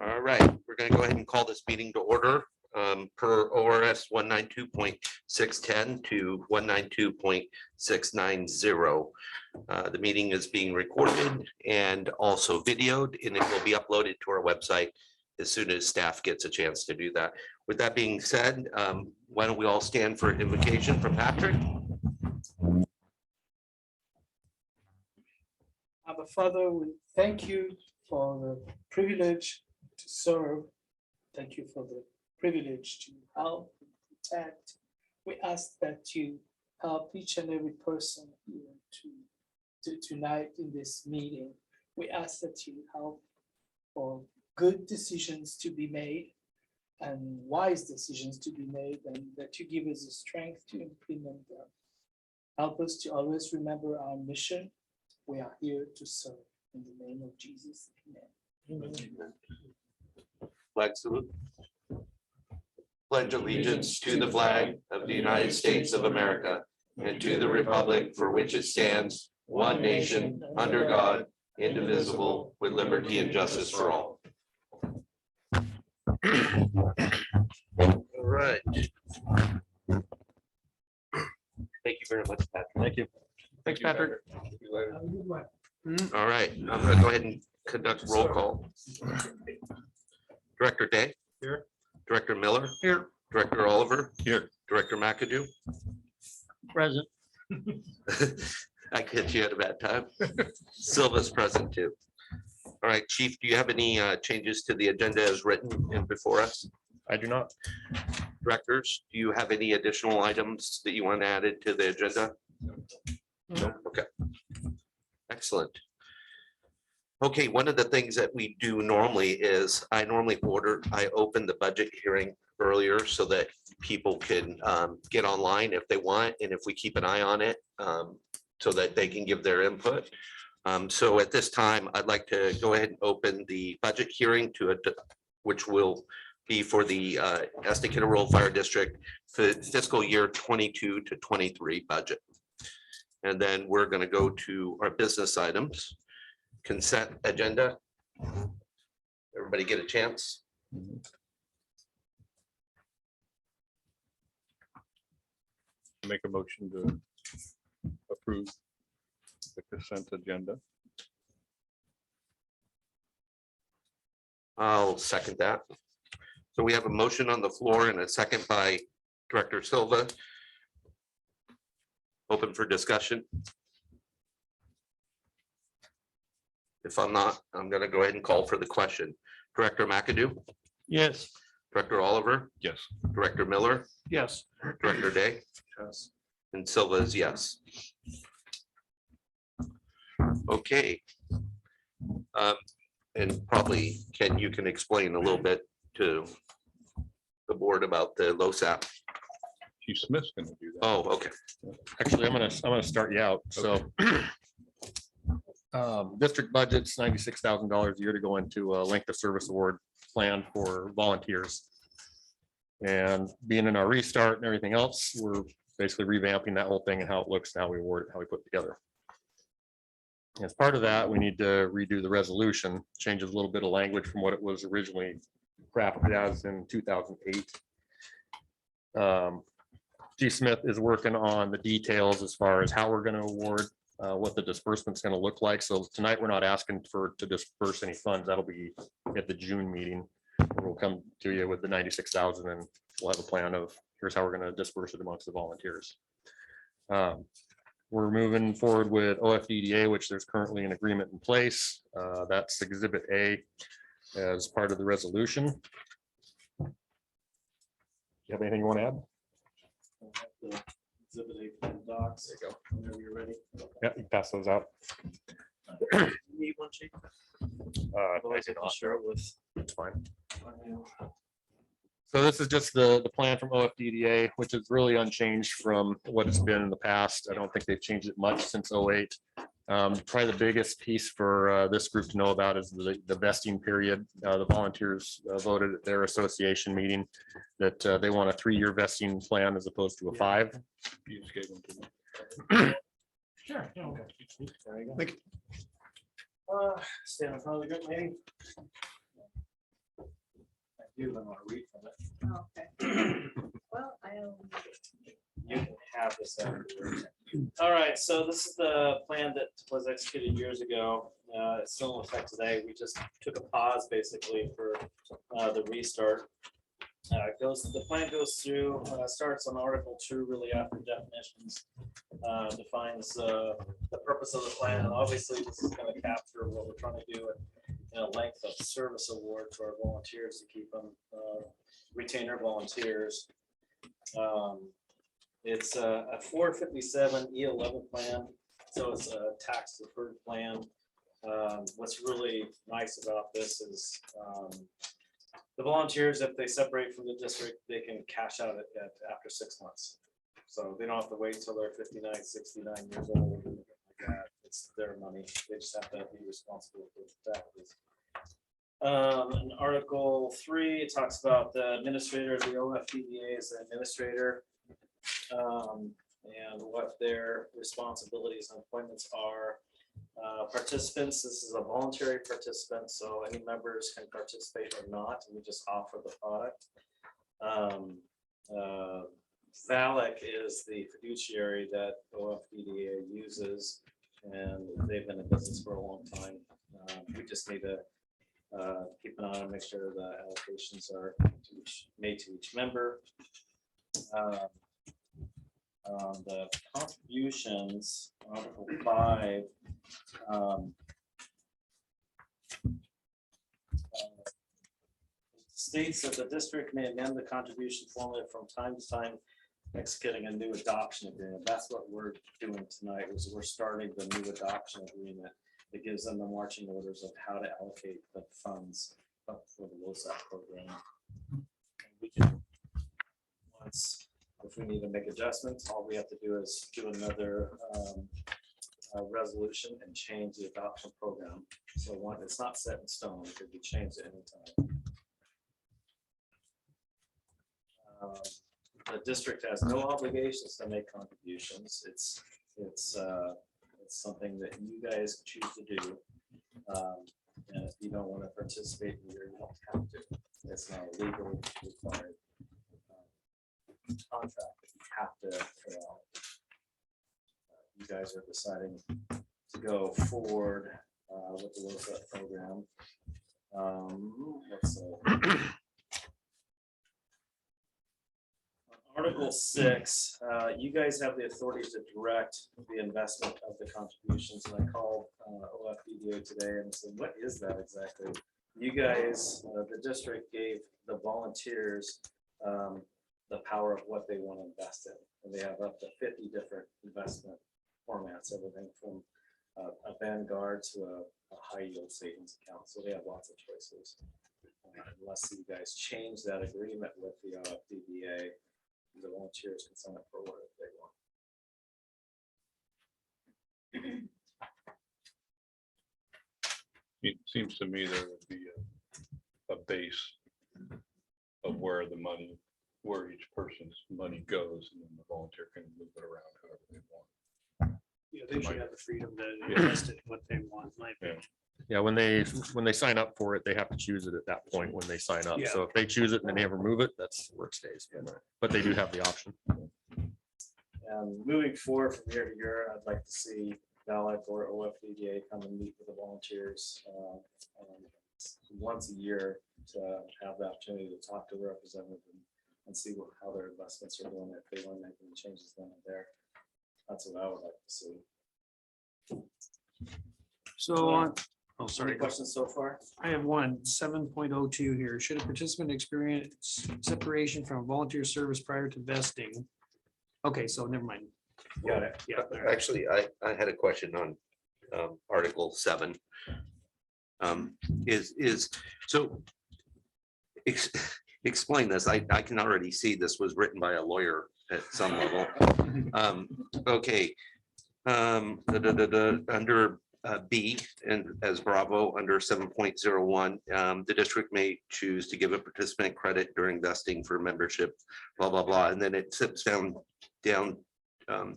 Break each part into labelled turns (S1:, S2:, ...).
S1: All right, we're going to go ahead and call this meeting to order per ORS 192.610 to 192.690. The meeting is being recorded and also videoed, and it will be uploaded to our website as soon as staff gets a chance to do that. With that being said, why don't we all stand for invocation from Patrick?
S2: Our Father, we thank you for the privilege to serve. Thank you for the privilege to help and protect. We ask that you help each and every person here to tonight in this meeting. We ask that you help for good decisions to be made and wise decisions to be made, and that you give us the strength to implement them. Help us to always remember our mission. We are here to serve. In the name of Jesus, amen.
S1: Flag salute. Pledge allegiance to the flag of the United States of America and to the republic for which it stands, one nation, under God, indivisible, with liberty and justice for all. All right. Thank you very much, Patrick.
S3: Thank you.
S1: Thanks, Patrick. All right, I'm going to go ahead and conduct roll call. Director Day.
S3: Here.
S1: Director Miller.
S3: Here.
S1: Director Oliver.
S3: Here.
S1: Director McAdoo.
S3: Present.
S1: I catch you at a bad time. Silva's present too. All right, Chief, do you have any changes to the agenda as written and before us?
S3: I do not.
S1: Directors, do you have any additional items that you want added to the agenda? No. Okay. Excellent. Okay, one of the things that we do normally is I open the budget hearing earlier so that people can get online if they want, and if we keep an eye on it so that they can give their input. So at this time, I'd like to go ahead and open the budget hearing which will be for the Estacada Rural Fire District for fiscal year 22 to 23 budget. And then we're going to go to our business items. Consent agenda. Everybody get a chance?
S3: Make a motion to approve the consent agenda.
S1: I'll second that. So we have a motion on the floor and a second by Director Silva. Open for discussion. If I'm not, I'm going to go ahead and call for the question. Director McAdoo.
S3: Yes.
S1: Director Oliver.
S3: Yes.
S1: Director Miller.
S3: Yes.
S1: Director Day.
S3: Yes.
S1: And Silva is yes. Okay. And probably, Ken, you can explain a little bit to the board about the LoSAP.
S3: Chief Smith's going to do that.
S1: Oh, okay.
S3: Actually, I'm gonna start you out. So district budget's $96,000 a year to go into a length of service award plan for volunteers. And being in our restart and everything else, we're basically revamping that whole thing and how it looks, and how we award it, how we put it together. As part of that, we need to redo the resolution, changes a little bit of language from what it was originally crafted as in 2008. G. Smith is working on the details as far as how we're going to award, what the disbursement's going to look like. So tonight, we're not asking to disperse any funds. That'll be at the June meeting. We'll come to you with the 96,000, and we'll have a plan of here's how we're going to disperse it amongst the volunteers. We're moving forward with OFDDA, which there's currently an agreement in place. That's Exhibit A as part of the resolution. You have anything you want to add?
S4: Exhibit A from docs.
S3: There you go.
S4: Whenever you're ready.
S3: Yeah, you pass those out.
S4: Need one, Chief?
S3: Otherwise,
S4: I'll share it with.
S3: It's fine. So this is just the plan from OFDDA, which is really unchanged from what it's been in the past. I don't think they've changed it much since 08. Probably the biggest piece for this group to know about is the vesting period. The volunteers voted at their association meeting that they want a 3-year vesting plan as opposed to a 5.
S4: You just gave them to me. Sure. Yeah, okay. There you go.
S3: Thank
S4: Stand in front of the good lady. you don't want to read from it.
S5: Oh, okay. Well, I'll.
S4: You can have this afterwards. All right, so this is the plan that was executed years ago. It's still in effect today. We just took a pause basically for the restart. The plan goes through, starts on Article 2, really after definitions, defines the purpose of the plan. And obviously, this is going to capture what we're trying to do in a length of service award to our volunteers to keep them, retain our volunteers. It's a 457 E11 plan, so it's a tax deferred plan. What's really nice about this is the volunteers, if they separate from the district, they can cash out after 6 months. So they don't have to wait till they're 59, 69 years old. Like that. It's their money. They just have to be responsible for the taxes. In Article 3, it talks about the administrator, the OFDDA is the administrator, and what their responsibilities and appointments are. Participants, this is a voluntary participant, so any members can participate or not, and we just offer the product. VALIC is the fiduciary that OFDDA uses, and they've been in business for a long time. We just need to keep an eye on, make sure the allocations are made to each member. The contributions, Article 5, states that the district may amend the contribution formula from time to time, executing a new adoption agreement. That's what we're doing tonight, is we're starting the new adoption agreement that gives them the marching orders of how to allocate the funds up for the LoSAP program. We can, once, if we need to make adjustments, all we have to do is do another resolution and change the adoption program. So one, it's not set in stone, it could be changed at any time. The district has no obligations to make contributions. It's something that you guys choose to do. And if you don't want to participate, you don't have to. It's not a legal required contract that you have to fill out. You guys are deciding to go forward with the LoSAP program. Let's see. Article 6, you guys have the authority to direct the investment of the contributions, and I called OFDDA today and said, what is that exactly? You guys, the district gave the volunteers the power of what they want to invest in, and they have up to 50 different investment formats, everything from a Vanguard to a high yield savings account, so they have lots of choices. Unless you guys change that agreement with the OFDDA, the volunteers can sign up for whatever they want.
S6: It seems to me there would be a base of where the money, where each person's money goes, and then the volunteer can move it around however they want.
S7: Yeah, they should have the freedom to invest in what they want, in my opinion.
S3: Yeah, when they sign up for it, they have to choose it at that point when they sign up.
S7: Yeah.
S3: So if they choose it and then they never move it, that's where it stays. But they do have the option.
S4: Moving forward from year to year, I'd like to see VALIC or OFDDA come and meet with the volunteers once a year to have the opportunity to talk to the representative and see how their investments are doing, if they want to make any changes then and there. That's what I would like to see.
S7: So on, oh,
S4: Any
S7: sorry,
S4: questions so far?
S7: I have one, 7.02 here. Should a participant experience separation from volunteer service prior to vesting? Okay, so never mind.
S4: Got it.
S7: Yeah. all right.
S1: Actually, I had a question on Article 7. So explain this. I can already see this was written by a lawyer at some level. Okay. Under B and as Bravo under 7.01, the district may choose to give a participant credit during vesting for membership, blah, blah, blah. And then it sips down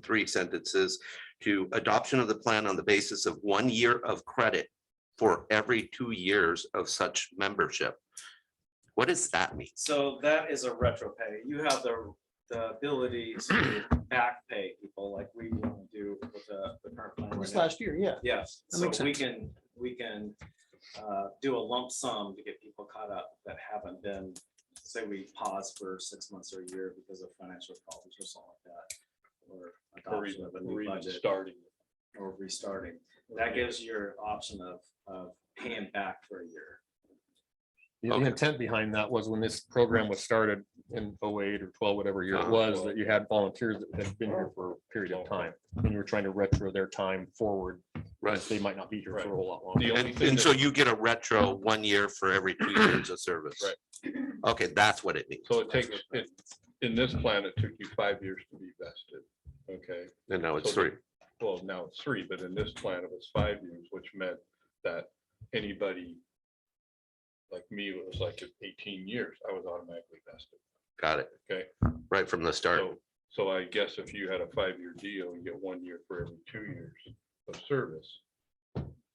S1: 3 sentences to adoption of the plan on the basis of 1 year of credit for every 2 years of such membership. What does that mean?
S4: So that is a retro pay. You have the ability to back pay people like we want to do with the current plan.
S7: This
S4: right now.
S7: last year, yeah.
S4: Yes,
S7: That
S4: so
S7: makes
S4: we can do a lump sum to get people caught up that haven't been, say we pause for 6 months or a year because of financial problems or something like that. Or
S6: Or
S4: adoption of a
S6: even,
S4: new
S6: or even
S4: budget
S6: starting.
S4: or restarting. That gives you your option of paying back for a year.
S3: The
S1: Okay.
S3: intent behind that was when this program was started in 08 or 12, whatever year it was, that you had volunteers that had been here for a period of time. And you were trying to retro their time forward.
S1: Right.
S3: because They might not be here for
S6: Right.
S3: a whole lot
S6: The
S3: longer.
S6: only
S1: And,
S6: thing
S1: and
S6: that-
S1: so you get a retro 1 year for every 2 years of service.
S6: Right.
S1: Okay, that's what it means.
S6: So it takes, in this plan, it took you 5 years to be vested. Okay,
S1: And now it's
S6: So
S1: 3.
S6: well, now it's 3, but in this plan, it was 5 years, which meant that anybody like me, it was like at 18 years, I was automatically vested.
S1: Got it.
S6: Okay,
S1: Right from the start.
S6: so I guess if you had a 5-year deal, you get 1 year for every 2 years of service.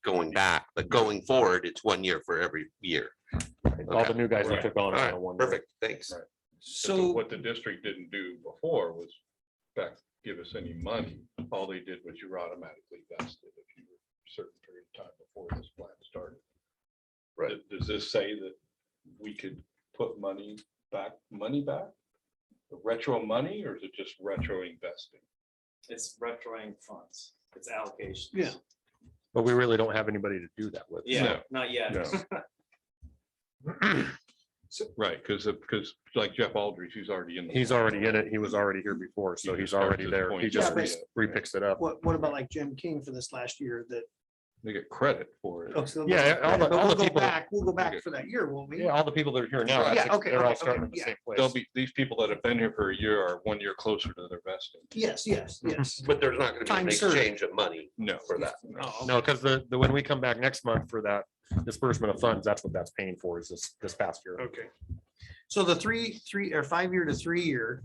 S1: Going back, but going forward, it's 1 year for every year.
S3: All the new guys we
S6: Right.
S3: took on.
S1: All
S3: are
S1: right,
S3: on 1 year.
S1: perfect, thanks.
S6: Right.
S7: So,
S6: What the district didn't do before was back, give us any money. All they did was you were automatically vested if you were a certain period of time before this plan started.
S1: Right.
S6: Does this say that we could put money back, retro money, or is it just retro investing?
S4: It's retroing funds. It's allocations.
S7: Yeah.
S3: But we really don't have anybody to do that with.
S4: Yeah,
S6: No.
S4: not yet.
S6: No. Right, because like Jeff Aldridge, he's already in. the
S3: He's
S6: plan.
S3: already in it. He was already here before, so
S6: He
S3: he's
S6: just starts
S3: already
S6: his
S3: there.
S6: point
S3: He just
S7: Yeah,
S3: repicks it up.
S7: what about like Jim King for this last year that?
S6: They get credit for it.
S7: oh, so
S3: Yeah, all the-
S7: but
S3: all
S7: we'll
S3: the
S7: go
S3: people-
S7: back, we'll go back for that year, won't we?
S3: Yeah, all the people that are here now,
S7: Yeah,
S3: that's-
S7: okay,
S3: they're all
S7: okay,
S3: starting
S7: okay,
S3: in the
S7: yeah.
S3: same
S6: They'll
S3: place.
S6: be, these people that have been here for a year are 1 year closer to their vesting.
S7: Yes, yes, yes.
S1: But there's not gonna be
S7: Time
S1: an
S7: served.
S1: exchange of money
S6: No.
S1: for that.
S7: Oh,
S3: No, because when we come back next month for that disbursement of funds, that's what that's paying for is this past year.
S7: okay. So the 5 year to 3 year.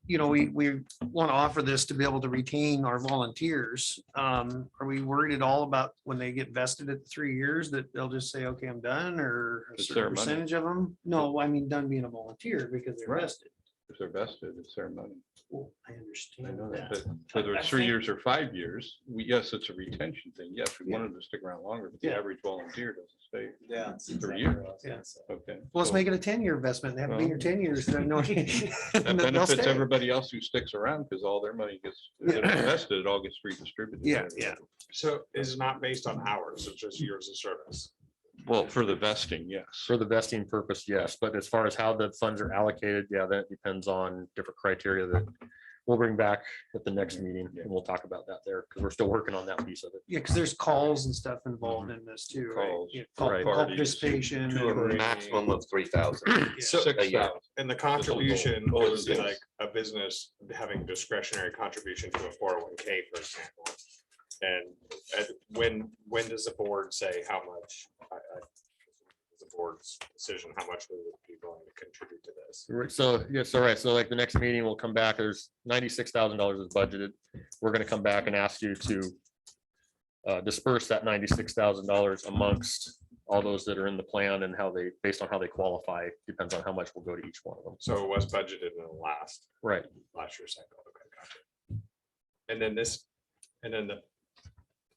S7: We want to offer this to be able to retain our volunteers. Are we worried at all about when they get vested at 3 years that they'll just say, okay, I'm done, or a
S6: It's
S7: certain
S6: their money.
S7: percentage of them? No, I mean, done being a volunteer because they're
S6: Right.
S7: vested.
S6: If they're vested, it's their money.
S7: Well, I
S6: I
S7: understand
S6: know
S7: that.
S6: that, but whether
S4: I
S6: it's 3
S4: think-
S6: years or 5 years, yes, it's a retention thing. Yes, we
S7: Yeah.
S6: want them to stick around longer, but the
S7: Yeah.
S6: average volunteer doesn't stay.
S4: Yeah. that's
S6: 3
S4: exactly
S6: years.
S4: what I was gonna say.
S6: Okay.
S7: Well, let's
S6: so
S7: make it a 10-year investment. They haven't been here 10 years. Then no.
S6: That
S7: they'll
S6: benefits
S7: stay.
S6: everybody else who sticks around because all their money gets, if it's invested, it all gets redistributed.
S7: Yeah, yeah.
S8: So it's not based on hours, it's just years of service.
S6: Well, for the vesting, yes.
S3: For the vesting purpose, yes, but as far as how the funds are allocated, yeah, that depends on different criteria that we'll bring back at the next meeting,
S6: Yeah.
S3: and we'll talk about that there, because we're still working on that piece of it.
S7: Yeah, because there's calls and stuff involved in this too, right?
S6: Calls,
S7: Yeah, call
S3: right.
S7: participation.
S6: Two
S7: and-
S6: or
S1: A maximum of 3,000.
S7: Yeah.
S8: So,
S1: a year.
S6: 6,000.
S8: and the contribution
S1: Oh,
S8: was
S1: yes.
S8: like a business having discretionary contribution to a 401k, for example. And when does the board say how much? The board's decision, how much we would be willing to contribute to this?
S3: Right, so, yes, all right, so like the next meeting, we'll come back, there's $96,000 is budgeted. We're gonna come back and ask you to disperse that $96,000 amongst all those that are in the plan and how they, based on how they qualify, depends on how much will go to each one of them.
S8: So it was budgeted in the last
S3: Right,
S8: year's cycle. Okay, gotcha. And then the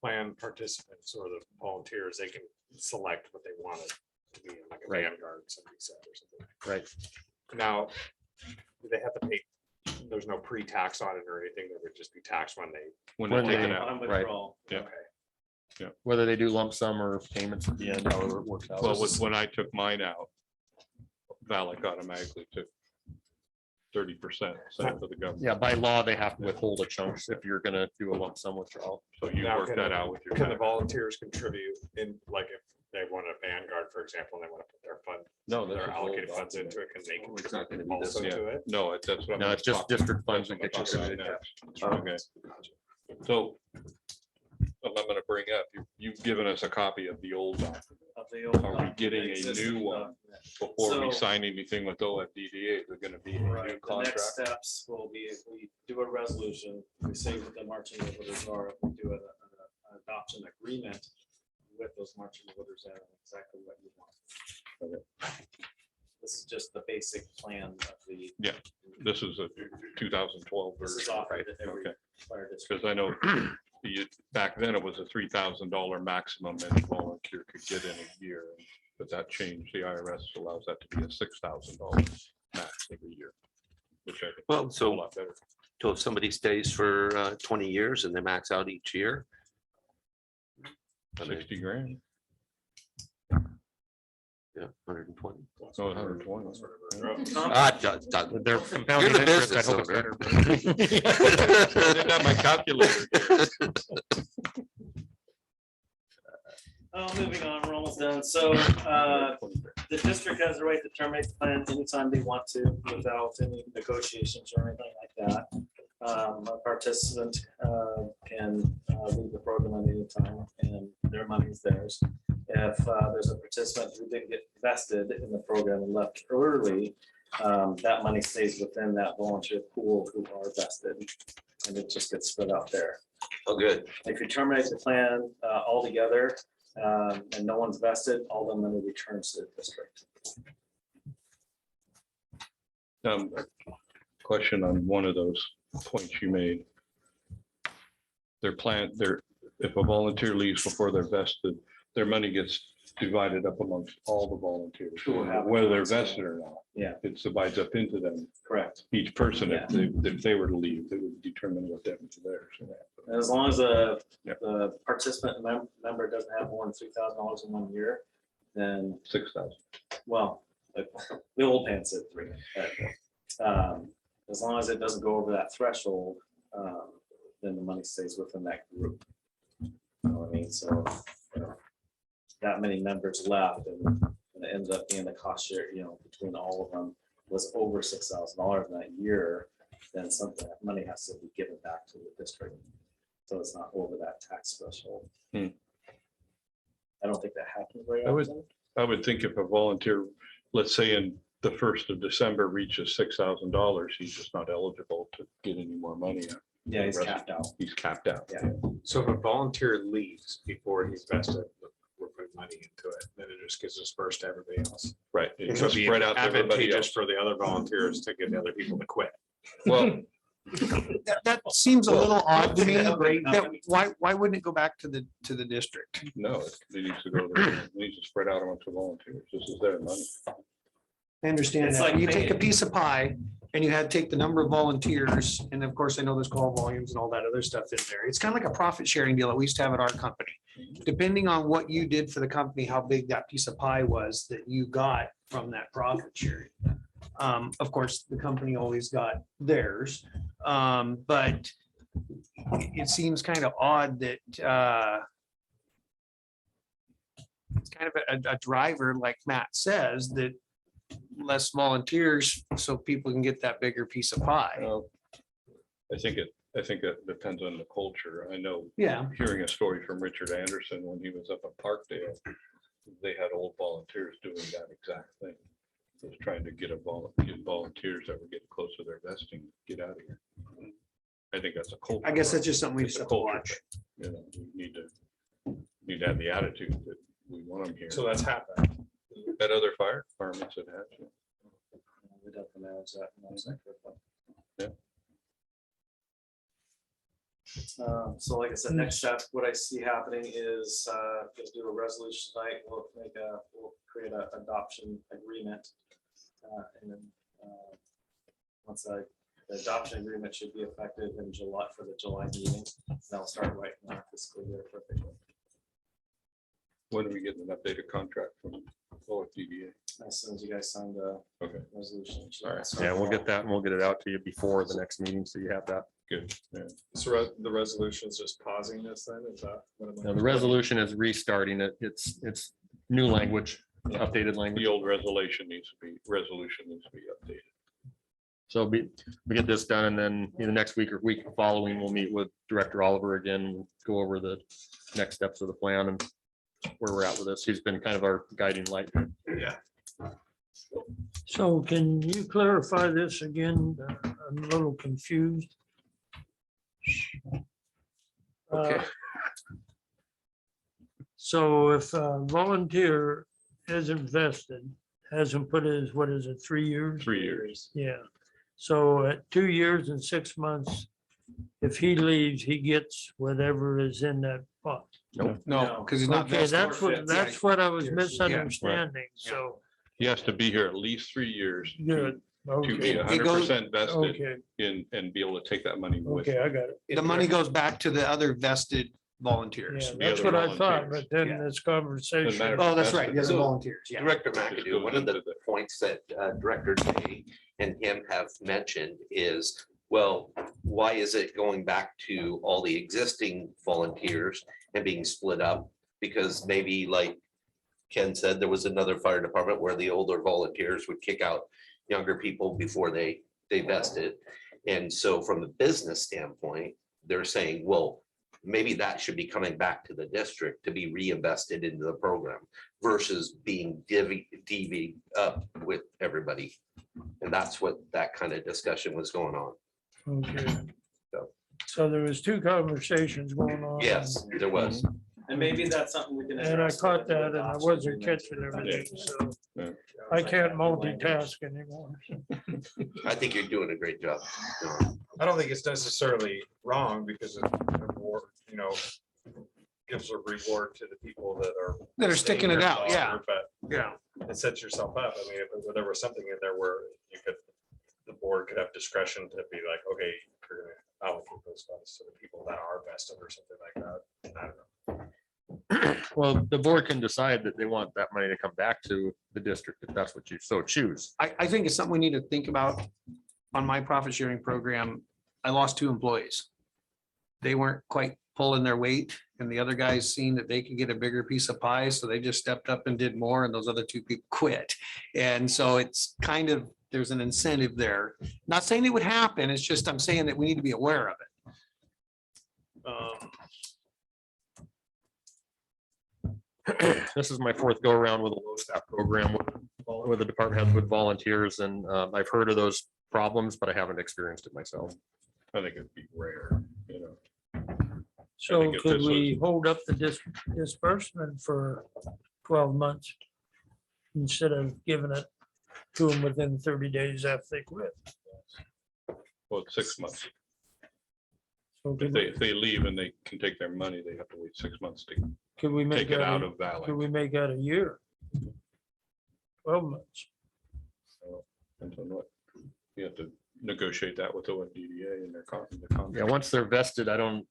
S8: plan participants or the volunteers, they can select what they wanted to be in, like a
S3: Right.
S8: vanguard, somebody said, or something.
S3: right.
S8: Now, do they have to pay? There's no pre-tax on it or anything. They would just be taxed when they.
S6: When
S3: When
S6: they take
S3: they-
S6: it out.
S4: On
S3: Right.
S4: withdrawal.
S6: Yeah.
S8: Okay.
S3: Whether they do lump sum or payments at the end, however it works out.
S6: Well, when I took mine out, Valak automatically took 30%, same for the government.
S3: Yeah, by law, they have to withhold a chunk if you're gonna do a lump sum withdrawal.
S6: So you
S8: Now,
S6: work
S8: can
S6: that
S8: the-
S6: out with your.
S8: Can the
S6: tax.
S8: volunteers contribute in, like, if they want a vanguard, for example, and they want to put their fund,
S6: No, this
S8: their
S6: is all
S8: allocated
S6: about
S8: funds
S6: the-
S8: into it, can they
S1: It's not
S8: contribute
S1: gonna be this,
S8: also
S6: yeah.
S8: to it?
S6: No, that's what. I'm
S3: No, it's just
S6: talking-
S3: district funds
S6: that's
S3: that
S6: what
S3: get
S6: I'm
S3: you.
S6: talking about next. Okay. So what I'm gonna bring up, you've given us a copy of the old document.
S4: Of the old
S6: Are we
S4: document,
S6: getting a
S4: existing
S6: new one?
S4: document.
S6: Before we
S4: So-
S6: sign anything with OFDDA, is there gonna be a new
S4: Right, the next
S6: contract?
S4: steps will be, if we do a resolution, we say what the marching orders are, if we do an adoption agreement, with those marching orders and exactly what you want. This is just the basic plan of the.
S6: This is a 2012
S4: This is
S6: version,
S4: offered
S6: right?
S4: at every
S6: Okay,
S4: fire district.
S6: because I know back then it was a $3,000 maximum any volunteer could get in a year. But that changed. The IRS allows that to be a $6,000 max every year. Which I think
S1: Well,
S6: is a
S1: so-
S6: whole lot better.
S1: So if somebody stays for 20 years and they max out each year. I mean,
S6: 60 grand.
S1: yeah, 120.
S6: No, 120.
S3: They're
S1: You're
S3: compounding
S1: the
S3: interest. I
S1: business
S3: hope it's
S1: owner.
S3: better.
S6: They got my calculator.
S4: Moving on, we're almost done. So the district has the right to terminate the plan anytime they want to without any negotiations or anything like that. A participant can leave the program at any time and their money is theirs. If there's a participant who didn't get vested in the program and left early, that money stays within that volunteer pool who are vested. And it just gets spread out there.
S1: Oh, good.
S4: If you terminate the plan altogether, and no one's vested, all the money returns to the district.
S6: Question on one of those points you made. If a volunteer leaves before they're vested, their money gets divided up amongst all the volunteers,
S4: Who have it.
S6: whether they're vested or not.
S4: Yeah.
S6: It divides up into them,
S4: Correct.
S6: each person, if they were to leave, it would determine what that was theirs.
S4: And as long as the
S6: Yep.
S4: participant member doesn't have more than $3,000 in 1 year, then,
S6: 6,000.
S4: well, the old plan said 3. but, as long as it doesn't go over that threshold, then the money stays within that group. You know what I mean? So, you know, that many members left and it ends up being the cost share, between all of them was over $6,000 in that year, then something, that money has to be given back to the district. So it's not over that tax threshold.
S6: Hmm.
S4: I don't think that happens very
S6: I would-
S4: often.
S6: I would think if a volunteer, let's say in the 1st of December reaches $6,000, he's just not eligible to get any more money.
S4: Yeah, he's
S6: Rest-
S4: capped out.
S6: He's capped out.
S4: Yeah.
S8: So if a volunteer leaves before he's vested, we're putting money into it, then it just gets dispersed to everybody else.
S6: Right.
S8: It
S6: It's
S8: would be
S6: spread out to everybody
S8: advantageous
S6: else.
S8: for the other volunteers to get the other people to quit.
S6: Well,
S7: That seems a little odd to me.
S4: Great.
S7: Why wouldn't it go back to the district?
S6: no, it needs to go there. It needs to spread out amongst the volunteers. This is their money.
S7: I understand
S4: It's
S7: that.
S4: like
S7: You take a
S4: paying-
S7: piece of pie and you had to take the number of volunteers, and of course, I know there's call volumes and all that other stuff in there. It's kind of like a profit sharing deal that we used to have at our company. Depending on what you did for the company, how big that piece of pie was that you got from that profit sharing. Of course, the company always got theirs, but it seems kind of odd that it's kind of a driver, like Matt says, that less volunteers so people can get that bigger piece of pie.
S6: Well, I think it depends on the culture. I know,
S7: Yeah,
S6: hearing a story from Richard Anderson when he was up at Parkdale, they had old volunteers doing that exact thing. Was trying to get volunteers that were getting close to their vesting, get out of here. I think that's a culture.
S7: I guess that's just something we
S6: It's
S7: just
S6: a
S7: have to
S6: culture
S7: watch.
S6: thing. You know, we need to have the attitude that we want them here.
S8: So that's happened.
S6: At other fire departments it has.
S4: We'd have to manage that.
S6: Yeah.
S4: So like I said, next step, what I see happening is just do a resolution tonight. We'll create an adoption agreement. And then once the adoption agreement should be effective in July for the July meeting. That'll start right in our fiscal year.
S6: When are we getting an updated contract from OFDDA?
S4: As soon as you guys sign the
S6: Okay,
S4: resolution.
S6: All right.
S3: Yeah, we'll get that and we'll get it out to you before the next meeting, so you have that.
S6: good. Yeah.
S8: So the resolution is just pausing this then, is that? what am I-
S3: Now, the resolution is restarting it. It's new language, updated language.
S6: The old resolution needs to be updated.
S3: So we get this done, and then in the next week or week following, we'll meet with Director Oliver again, go over the next steps of the plan and where we're at with this. He's been kind of our guiding light.
S8: Yeah.
S9: So can you clarify this again? I'm a little confused.
S1: Okay.
S9: So if a volunteer isn't vested, hasn't put his, what is it, 3 years?
S6: 3 years.
S9: Yeah. So at 2 years and 6 months, if he leaves, he gets whatever is in that pot.
S7: No, because he's not
S9: Okay,
S7: vested.
S9: that's what I was
S7: Yeah.
S9: misunderstanding. So,
S6: He has to be here at least 3 years
S9: good.
S6: to be
S9: Okay,
S6: 100% vested
S9: okay,
S6: in and be able to take that money with.
S9: okay, I got it.
S7: The money goes back to the other vested volunteers.
S9: Yeah,
S6: the
S9: that's
S6: other
S9: what I thought,
S6: volunteers.
S9: but then
S7: Yeah.
S9: this conversation.
S6: matter.
S7: Oh, that's right, the other
S1: So-
S7: volunteers, yeah.
S1: Director McAdoo, one of the
S6: into the-
S1: points that Director Day and him have mentioned is, well, why is it going back to all the existing volunteers and being split up? Because maybe like Ken said, there was another fire department where the older volunteers would kick out younger people before they vested. And so from the business standpoint, they're saying, well, maybe that should be coming back to the district to be reinvested into the program versus being divvied up with everybody. And that's what that kind of discussion was going on.
S9: Okay.
S1: So.
S9: So there was 2 conversations going on.
S1: Yes, there was.
S4: And maybe that's something we can.
S9: And I
S4: address
S9: caught
S4: with the
S9: that and I
S4: adoption
S9: wasn't
S4: agreement.
S9: catching everything, so
S6: Yeah.
S9: I can't multitask anymore.
S1: I think you're doing a great job.
S8: I don't think it's necessarily wrong because the board, gives a reward to the people that are.
S7: That are sticking it
S8: staying
S7: out,
S8: there
S7: yeah.
S8: longer, But
S7: Yeah.
S8: it sets yourself up. I mean, if there was something in there where the board could have discretion to be like, okay, you're gonna allocate those funds to the people that are vested or something like that. I don't know.
S3: Well, the board can decide that they want that money to come back to the district if that's what you so choose.
S7: I think it's something we need to think about. On my profit sharing program, I lost 2 employees. They weren't quite pulling their weight and the other guys seen that they could get a bigger piece of pie, so they just stepped up and did more and those other 2 people quit. And so it's kind of, there's an incentive there. Not saying it would happen, it's just I'm saying that we need to be aware of it.
S3: This is my 4th go around with a low staff program with the department heads with volunteers, and I've heard of those problems, but I haven't experienced it myself.
S6: I think it'd be rare,
S9: So
S6: think if
S9: could
S6: this
S9: we hold up the disbursement for 12 months? Instead of giving it to them within 30 days after they quit?
S6: Well, it's 6 months.
S9: So
S6: If they leave and they can take their money, they have to wait 6 months to
S9: could we make
S6: take it out
S9: that,
S6: of Valley.
S9: could we make that a year? 12 months.
S6: Depends on what. You have to negotiate that with OFDDA and their
S3: Yeah,
S6: contract.
S3: once they're vested, I don't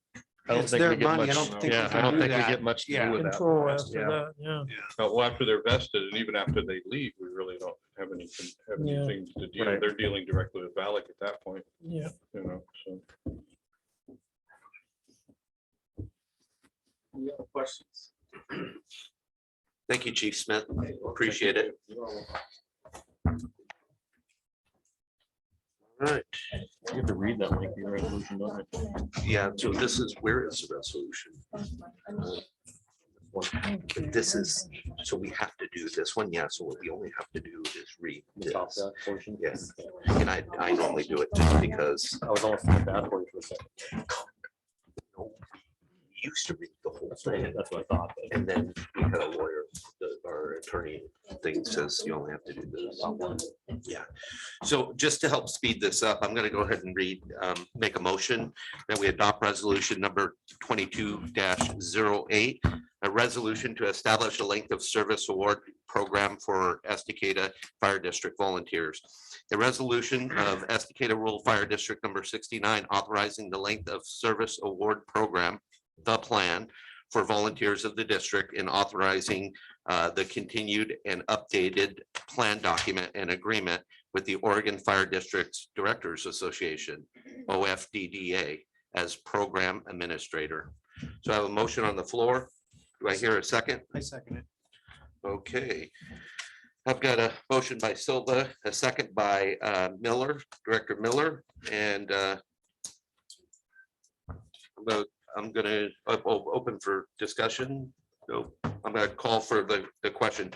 S7: It's
S3: think
S7: their
S3: we get
S7: money. I
S3: much.
S7: don't think we
S3: Yeah,
S7: can
S3: I don't
S7: do
S3: think we
S7: that.
S3: get much to
S7: Yeah.
S3: do with that.
S9: Control
S3: Yeah.
S9: after that, yeah.
S6: Well, after they're vested and even after they leave, we really don't have
S9: Yeah.
S6: anything to deal.
S3: Right.
S6: They're dealing directly with Valley at that point,
S9: Yeah.
S6: so.
S4: Any other questions?
S1: Thank you, Chief Smith. Appreciate it. All right.
S3: You have to read that lengthy resolution, don't you?
S1: Yeah, so this is, where is the resolution? This is, so we have to do this one, yeah, so what we only have to do is read
S3: Stop
S1: this.
S3: that portion.
S1: Yes, and I normally do it just because
S3: I was almost feeling bad for you for a second.
S1: we used to read the whole
S3: That's what
S1: thing,
S3: that's what I thought.
S1: and then we had a lawyer, our attorney thing says you only have to do this. Yeah, so just to help speed this up, I'm gonna go ahead and read, make a motion that we adopt resolution number 22-08, a resolution to establish a length of service award program for Estacada Fire District volunteers. A resolution of Estacada Rural Fire District number 69 authorizing the length of service award program, the plan for volunteers of the district, and authorizing the continued and updated plan document and agreement with the Oregon Fire Districts Directors Association, OFDDA, as program administrator. So I have a motion on the floor. Do I hear a second?
S7: I second it.
S1: Okay. I've got a motion by Silva, a second by Miller, Director Miller, and I'm gonna open for discussion. So I'm gonna call for the question.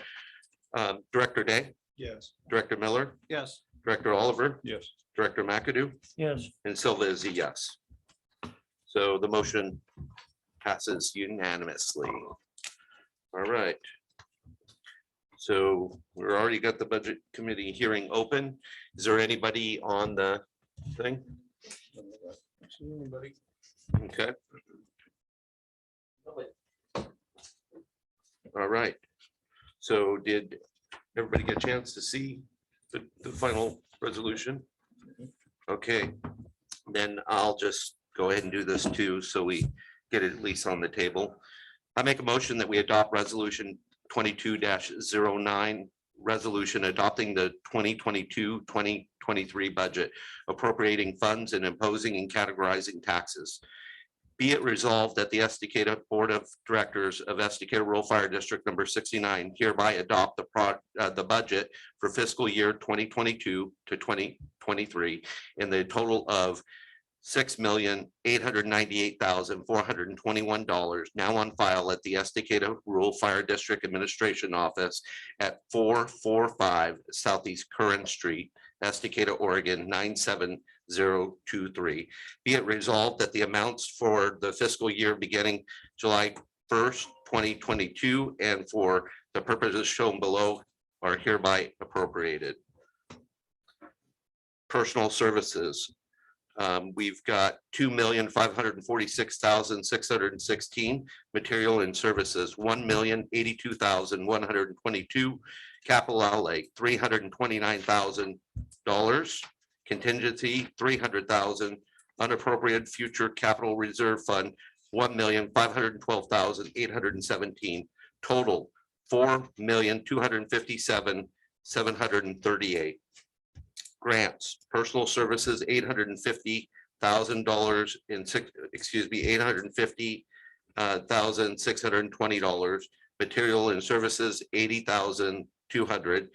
S1: Director Day,
S8: Yes.
S1: Director Miller,
S7: Yes.
S1: Director Oliver,
S6: Yes,
S1: Director McAdoo,
S9: Yes,
S1: and Silva is a yes. So the motion passes unanimously. All right. So we're already got the budget committee hearing open. Is there anybody on the thing?
S7: Anybody?
S1: Okay. All right. So did everybody get a chance to see the final resolution? Okay, then I'll just go ahead and do this too, so we get it at least on the table. I make a motion that we adopt resolution 22-09, resolution adopting the 2022-2023 budget, appropriating funds and imposing and categorizing taxes. Be it resolved that the Estacada Board of Directors of Estacada Rural Fire District number 69 hereby adopt the budget for fiscal year 2022 to 2023 in the total of $6,898,421 now on file at the Estacada Rural Fire District Administration Office at 445 Southeast Curran Street, Estacada, Oregon 97023. Be it resolved that the amounts for the fiscal year beginning July 1st, 2022, and for the purposes shown below are hereby appropriated. Personal services. We've got $2,546,616 material and services, $1,082,122 capital outlay, $329,000 contingency, $300,000 unappropriated future capital reserve fund, $1,512,817 total, $4,257,738. Grants, personal services, $850,000 in $850,620. Material and services, $80,200.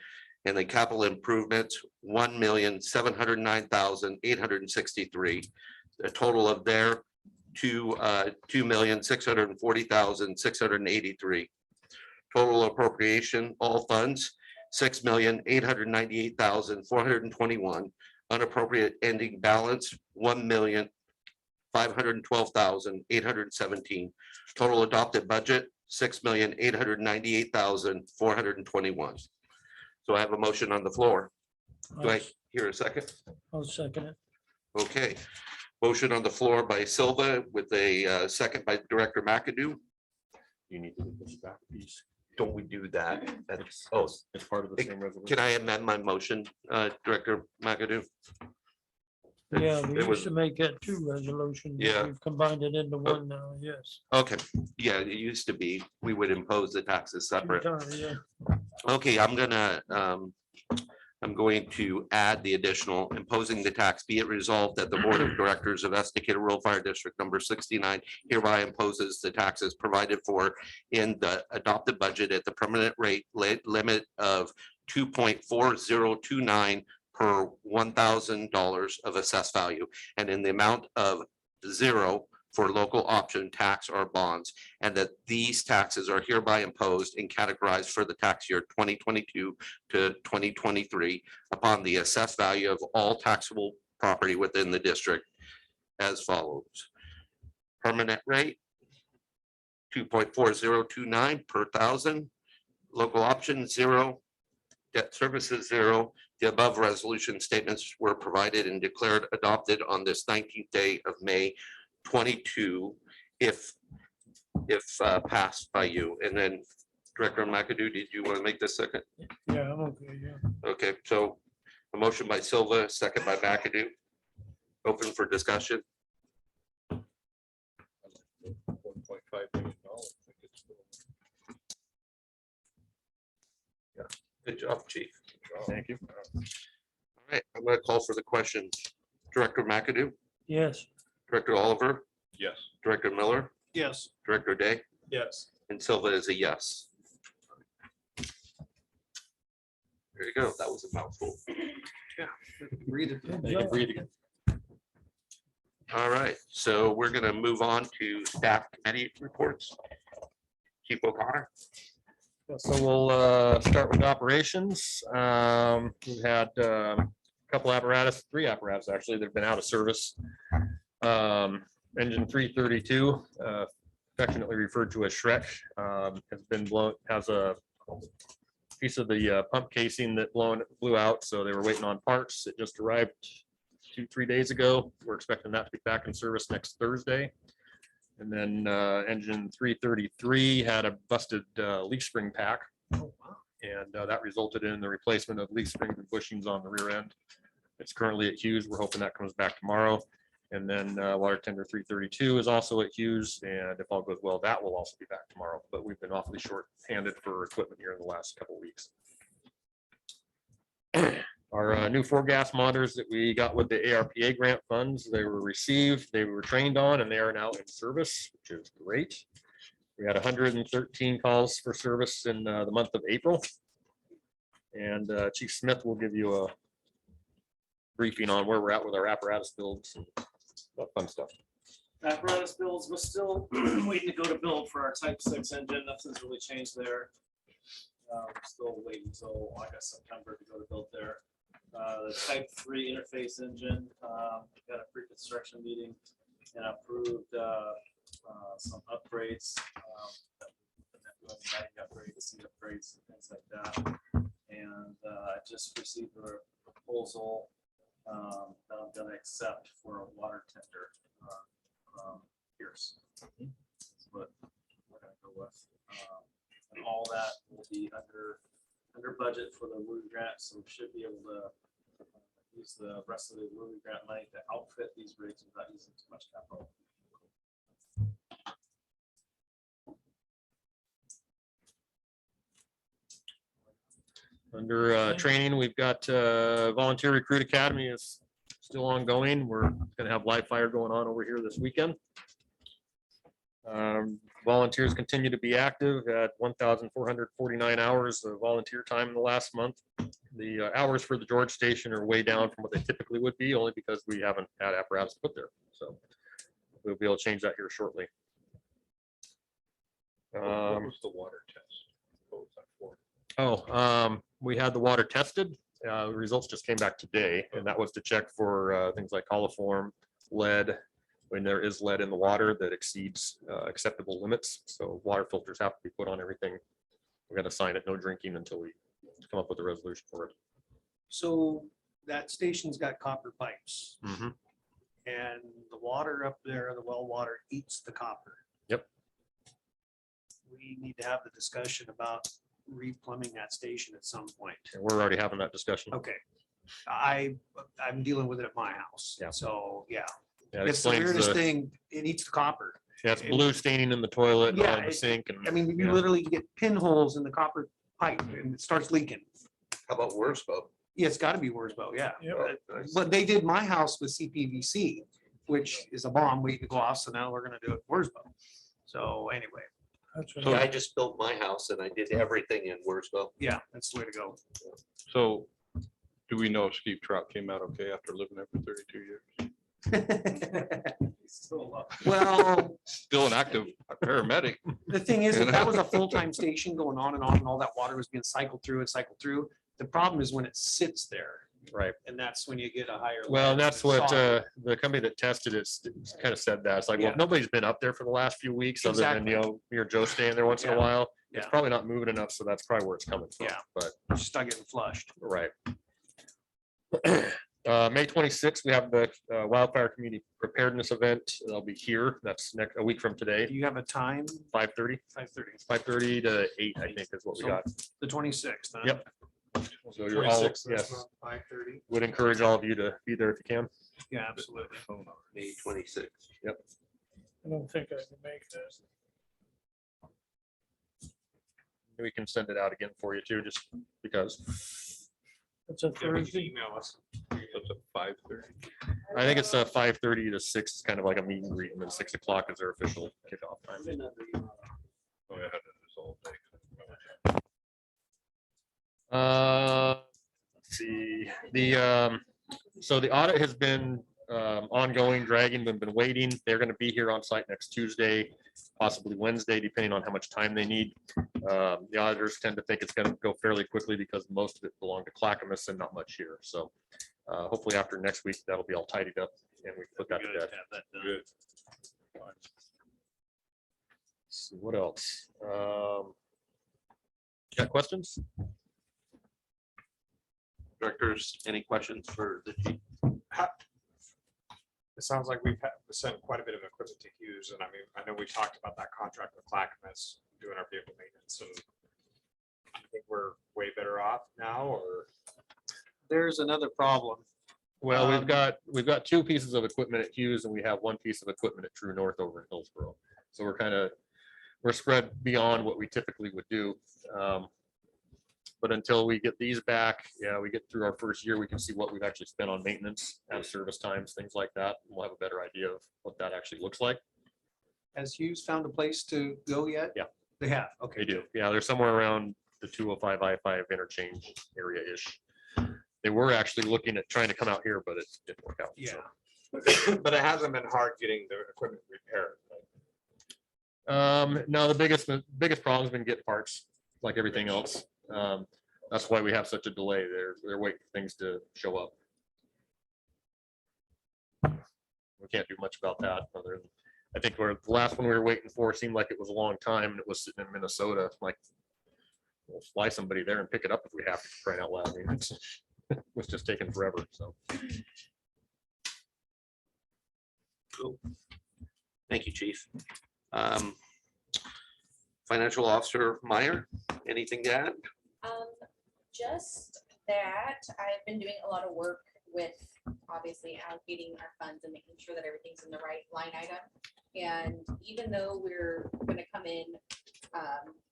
S1: And the capital improvements, $1,709,863. A total of their $2,640,683. Total appropriation, all funds, $6,898,421. Unappropriated ending balance, $1,512,817. Total adopted budget, $6,898,421. So I have a motion on the floor. Do I hear a second?
S9: I'll second it.
S1: Okay. Motion on the floor by Silva with a second by Director McAdoo.
S3: You need to push back a piece.
S1: Don't we do that? That's,
S3: It's part of the same resolution.
S1: can I amend my motion, Director McAdoo?
S9: Yeah,
S1: It
S9: we
S1: was-
S9: used to make that two resolutions. but
S1: Yeah.
S9: We've combined it into one now, yes.
S1: Okay, yeah, it used to be, we would impose the taxes separate.
S9: Yeah.
S1: Okay, I'm going to add the additional imposing the tax. Be it resolved that the Board of Directors of Estacada Rural Fire District number 69 hereby imposes the taxes provided for in the adopted budget at the permanent rate limit of 2.4029 per $1,000 of assessed value, and in the amount of 0 for local option tax or bonds, and that these taxes are hereby imposed and categorized for the tax year 2022 to 2023 upon the assessed value of all taxable property within the district as follows. Permanent rate, 2.4029 per thousand. Local option, 0. Debt services, 0. The above resolution statements were provided and declared adopted on this 19th day of May 22, if passed by you. And then Director McAdoo, did you want to make this second?
S9: Yeah, I'm okay, yeah.
S1: Okay, so a motion by Silva, second by McAdoo. Open for discussion.
S6: $1.5 million.
S1: Good job, Chief.
S3: Thank you.
S1: All right, I'm going to call for the questions. Director McAdoo,
S9: Yes,
S1: Director Oliver,
S6: Yes.
S1: Director Miller,
S7: Yes.
S1: Director Day,
S8: Yes.
S1: and Silva is a yes. There you go. That was a mouthful.
S7: Read it.
S9: good
S3: You can
S9: job.
S3: breathe again.
S1: All right, so we're going to move on to staff committee reports. Chief O'Connor.
S3: So we'll start with operations. We've had a couple apparatus, 3 apparatus actually, that have been out of service. Engine 332, affectionately referred to as Shrek, has been blown, has a piece of the pump casing that blew out, so they were waiting on parts. It just arrived 2-3 days ago. We're expecting that to be back in service next Thursday. And then engine 333 had a busted leaf spring pack. And that resulted in the replacement of leaf springs and bushings on the rear end. It's currently at Hughes. We're hoping that comes back tomorrow. And then water tender 332 is also at Hughes. And if all goes well, that will also be back tomorrow. But we've been awfully short-handed for equipment here in the last couple of weeks. Our new 4-gas monitors that we got with the ARPA grant funds, they were received, they were trained on, and they are now in service, which is great. We had 113 calls for service in the month of April. And Chief Smith will give you a briefing on where we're at with our apparatus builds and that fun stuff.
S4: Apparatus builds, we're still waiting to go to build for our Type 6 engine. Nothing's really changed there. We're still waiting until August, September to go to build there. The Type 3 interface engine, got a pre-construction meeting and approved some upgrades. Upgrades, seat upgrades, and things like that. And I just received a proposal that I'm gonna accept for a water tender. Pierce. That's what we're gonna go with. And all that will be under budget for the Louis grant, so we should be able to use the rest of the Louis grant money to outfit these rigs without using too much capital.
S3: Under training, we've got Volunteer Recruit Academy is still ongoing. We're going to have live fire going on over here this weekend. Volunteers continue to be active at 1,449 hours of volunteer time in the last month. The hours for the George Station are way down from what they typically would be, only because we haven't had apparatus put there. So we'll be able to change that here shortly.
S6: What was the water test? What was that for?
S3: We had the water tested. The results just came back today, and that was to check for things like coliform, lead, when there is lead in the water that exceeds acceptable limits. So water filters have to be put on everything. We're going to sign it, no drinking until we come up with a resolution for it.
S7: So that station's got copper pipes
S3: Mhm.
S7: and the water up there, the well water eats the copper.
S3: Yep.
S7: We need to have the discussion about replumbing that station at some point.
S3: And we're already having that discussion.
S7: Okay. I'm dealing with it at my house.
S3: Yeah.
S7: So, yeah.
S3: Yeah, it
S7: It's the
S3: explains
S7: weirdest
S3: the,
S7: thing. It eats the copper.
S3: yeah, it's blue staining in the toilet, and
S7: Yeah,
S3: on the sink, and
S7: I mean, you
S3: yeah.
S7: literally get pinholes in the copper pipe and it starts leaking.
S1: How about Worsbo?
S7: Yeah, it's gotta be Worsbo, yeah.
S9: Yep.
S7: But they did my house with CPVC, which is a bomb waiting to go off. So now we're gonna do it Worsbo. So anyway,
S9: That's what
S1: Yeah, I just built my house and I did everything in Worsbo.
S7: yeah, that's the way to go.
S6: So do we know if Steve Trout came out okay after living there for 32 years?
S4: Still
S7: Well,
S6: Still an active paramedic.
S7: the thing is, that was a full-time station going on, and all that water was being cycled through and cycled through. The problem is when it sits there,
S3: Right.
S7: and that's when you get a higher.
S3: Well, and
S7: level
S3: that's what
S7: solid.
S3: the company that tested it kind of said that. It's like, well,
S7: Yeah.
S3: nobody's been up there for the last few weeks other than,
S7: Exactly.
S3: me or Joe staying there once in a
S7: Yeah.
S3: while. It's
S7: Yeah.
S3: probably not moving enough, so that's probably where it's coming from.
S7: Yeah.
S3: But,
S7: It's just not getting flushed.
S3: right. May 26th, we have the wildfire community preparedness event. They'll be here. That's a week from
S7: Do
S3: today,
S7: you have a time?
S3: 5:30.
S7: 5:30.
S3: 5:30 to 8, I think is what we
S7: So-
S3: got.
S7: The 26th.
S3: Yep. So you're all,
S7: 26th,
S3: yes,
S7: 5:30.
S3: would encourage all of you to be there if you can.
S7: Yeah, absolutely.
S1: May 26th.
S9: I don't think I can make this.
S3: We can send it out again for you too, just because.
S9: It's a Thursday.
S7: Email us.
S6: That's at 5:30.
S3: I think it's 5:30 to 6, kind of like a meet and greet, and then 6 o'clock is their official kickoff time.
S6: Oh, I had this all day.
S3: Let's see, so the audit has been ongoing, dragging, we've been waiting. They're going to be here on site next Tuesday, possibly Wednesday, depending on how much time they need. The auditors tend to think it's going to go fairly quickly because most of it belonged to Clackamas and not much here. So hopefully after next week, that'll be all tidied up and we can put that to bed.
S6: Good.
S3: see, what else? Got questions?
S1: Directors, any questions for the chief?
S8: It sounds like we've sent quite a bit of equipment to Hughes, and I mean, I know we talked about that contract with Clackamas doing our vehicle maintenance, and I think we're way better off now, or?
S7: There's another problem.
S3: Well,
S7: Um,
S3: we've got two pieces of equipment at Hughes and we have one piece of equipment at True North over in Hillsborough. So we're spread beyond what we typically would do. But until we get these back, yeah, we get through our first year, we can see what we've actually spent on maintenance and service times, things like that. We'll have a better idea of what that actually looks like.
S7: Has Hughes found a place to go yet?
S3: Yeah.
S7: They have, okay.
S3: They do. Yeah, they're somewhere around the 205 I-5 interchange area-ish. They were actually looking at trying to come out here, but it didn't work out.
S7: Yeah.
S3: so.
S8: But it hasn't been hard getting the equipment repaired.
S3: No, the biggest problem has been getting parts, like everything else. That's why we have such a delay. They're waiting for things to show up. We can't do much about that. Other than, I think the last one we were waiting for seemed like it was a long time, and it was sitting in Minnesota. Like, we'll fly somebody there and pick it up if we have to, crying out loud. I mean, it was just taking forever. So.
S1: Cool. Thank you, Chief. Financial Officer Meyer, anything to add?
S5: Just that I've been doing a lot of work with obviously allocating our funds and making sure that everything's in the right line item. And even though we're going to come in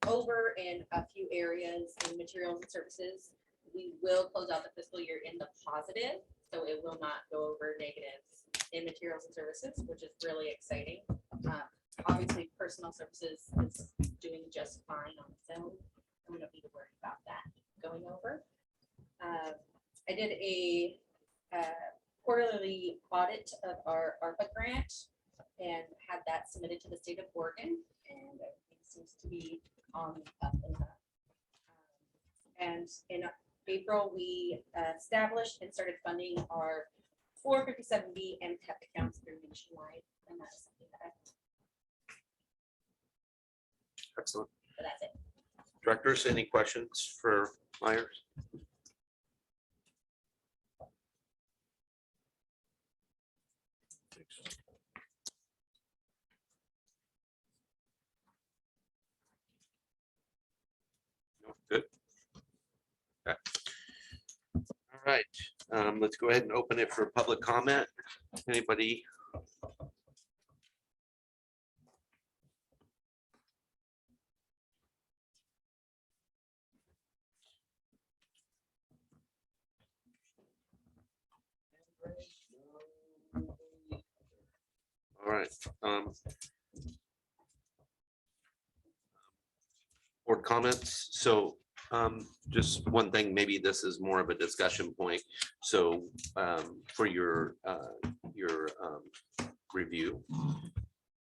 S5: over in a few areas in materials and services, we will close out the fiscal year in the positive. So it will not go over negatives in materials and services, which is really exciting. Obviously, personal services is doing just fine on its own. We don't need to worry about that going over. I did a quarterly audit of our ARPA grant and had that submitted to the state of Oregon, and everything seems to be on the up and up. And in April, we established and started funding our 457B and PEP accounts through Nationwide, and that's something that
S1: Excellent.
S5: so that's it.
S1: Directors, any questions for Myers? No, good. Okay. All right, let's go ahead and open it for public comment. Anybody? All right. Board comments. So just one thing, maybe this is more of a discussion point. So for your review,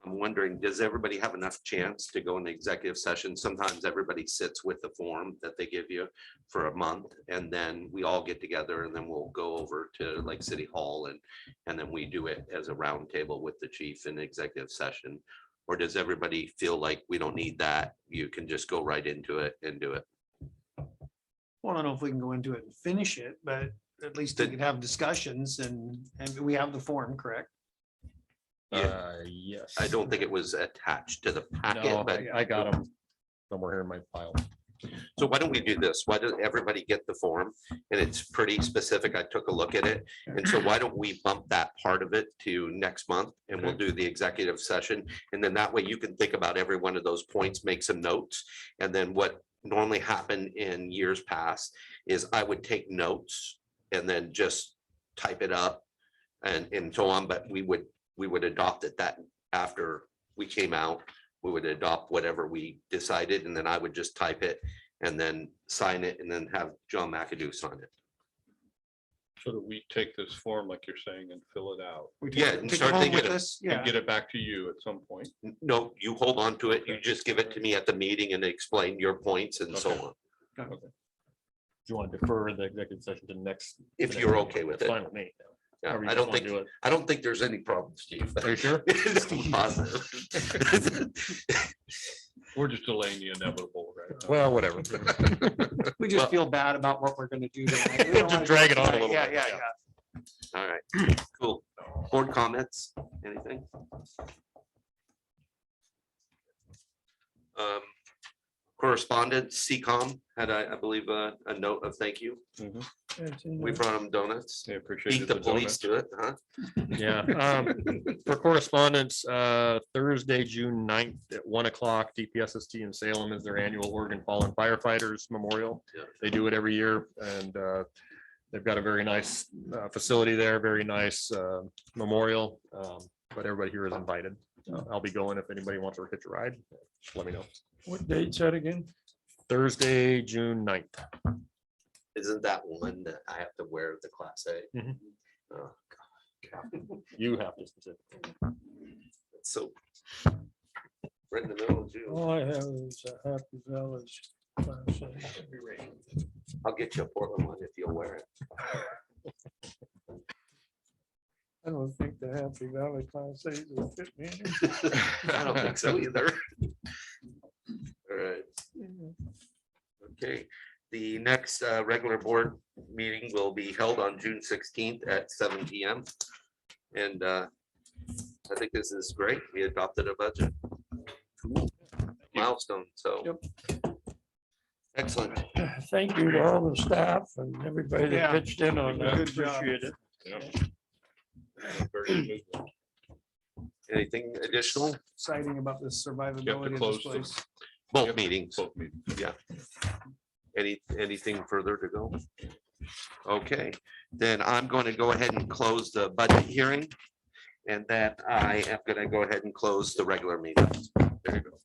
S1: I'm wondering, does everybody have enough chance to go into executive session? Sometimes everybody sits with the form that they give you for a month, and then we all get together and then we'll go over to like City Hall and then we do it as a roundtable with the chief in executive session. Or does everybody feel like we don't need that? You can just go right into it and do it.
S7: Well, I don't know if we can go into it and finish it, but at least we can have discussions and we have the form, correct?
S3: Yes.
S1: I don't think it was attached to the packet,
S3: No,
S1: but
S3: I got them somewhere here in my file.
S1: so why don't we do this? Why does everybody get the form? And it's pretty specific. I took a look at it. And so why don't we bump that part of it to next month and we'll do the executive session. And then that way you can think about every one of those points, make some notes. And then what normally happened in years past is I would take notes and then just type it up and so on. But we would adopt it that after we came out. We would adopt whatever we decided, and then I would just type it and then sign it and then have John McAdoo sign it.
S6: So that we take this form, like you're saying, and fill it out
S7: We
S1: Yeah,
S7: take
S1: and
S7: it
S1: start
S7: home
S1: thinking
S7: with
S1: of-
S7: us.
S6: and
S7: Yeah,
S6: get it back to you at some point.
S1: No, you hold on to it. You just give it to me at the meeting and explain your points and so
S6: Okay.
S1: on.
S3: Do you want to defer the executive session to next?
S1: If you're okay with
S3: That's
S1: it.
S3: fine with me.
S1: Yeah,
S3: however you
S1: I
S3: guys
S1: don't
S3: wanna
S1: think,
S3: do it.
S1: I don't think there's any problem, Steve.
S3: Are you sure?
S1: I'm positive.
S6: We're just delaying the inevitable, right?
S3: Well, whatever.
S7: We just
S1: Well-
S7: feel bad about what we're gonna do. tonight. We
S3: We'll
S7: don't
S3: just
S7: wanna
S3: drag
S7: do
S3: it on a
S7: tonight.
S3: little
S7: Yeah,
S3: bit.
S7: yeah, yeah.
S1: All right, cool. Board comments, anything? Correspondence, CCOM had, I believe, a note of thank you.
S9: It's in
S1: We
S9: there.
S1: brought them donuts.
S6: They
S1: Beat
S6: appreciated
S1: the
S6: the
S1: police
S6: donuts.
S1: to it, huh?
S3: Yeah, for correspondence, Thursday, June 9th at 1 o'clock, DPSST in Salem is their annual Oregon Fallen Firefighters Memorial.
S1: Yeah.
S3: They do it every year, and they've got a very nice facility there, very nice memorial. But everybody here is invited. I'll be going if anybody wants to hitch a ride, just let me know.
S9: What date's that again?
S3: Thursday, June 9th.
S1: Isn't that one that I have to wear the Class A?
S3: Mhm.
S1: Oh,
S3: You have to specifically.
S1: it's so. Right in the middle of June.
S9: All I have is a Happy Valley's. Class A.
S1: I'll get you a Portland one if you'll wear it.
S9: I don't think the Happy Valley Class A will fit me. anyway.
S1: I don't think so either. All right, okay. The next regular board meeting will be held on June 16th at 7 PM. And I think this is great. We adopted a budget. Milestone, so. Excellent.
S9: Thank you to all the staff and everybody that
S7: Yeah.
S9: pitched in on that.
S7: Good job.
S9: Appreciate it.
S6: Yeah. Very smooth.
S1: Anything additional?
S7: Exciting about the survivability of this
S6: close the-
S7: place.
S1: Both meetings.
S6: Both meetings.
S1: Yeah. Anything further to go? Okay, then I'm going to go ahead and close the budget hearing. And then I am going to go ahead and close the regular meeting. There you go.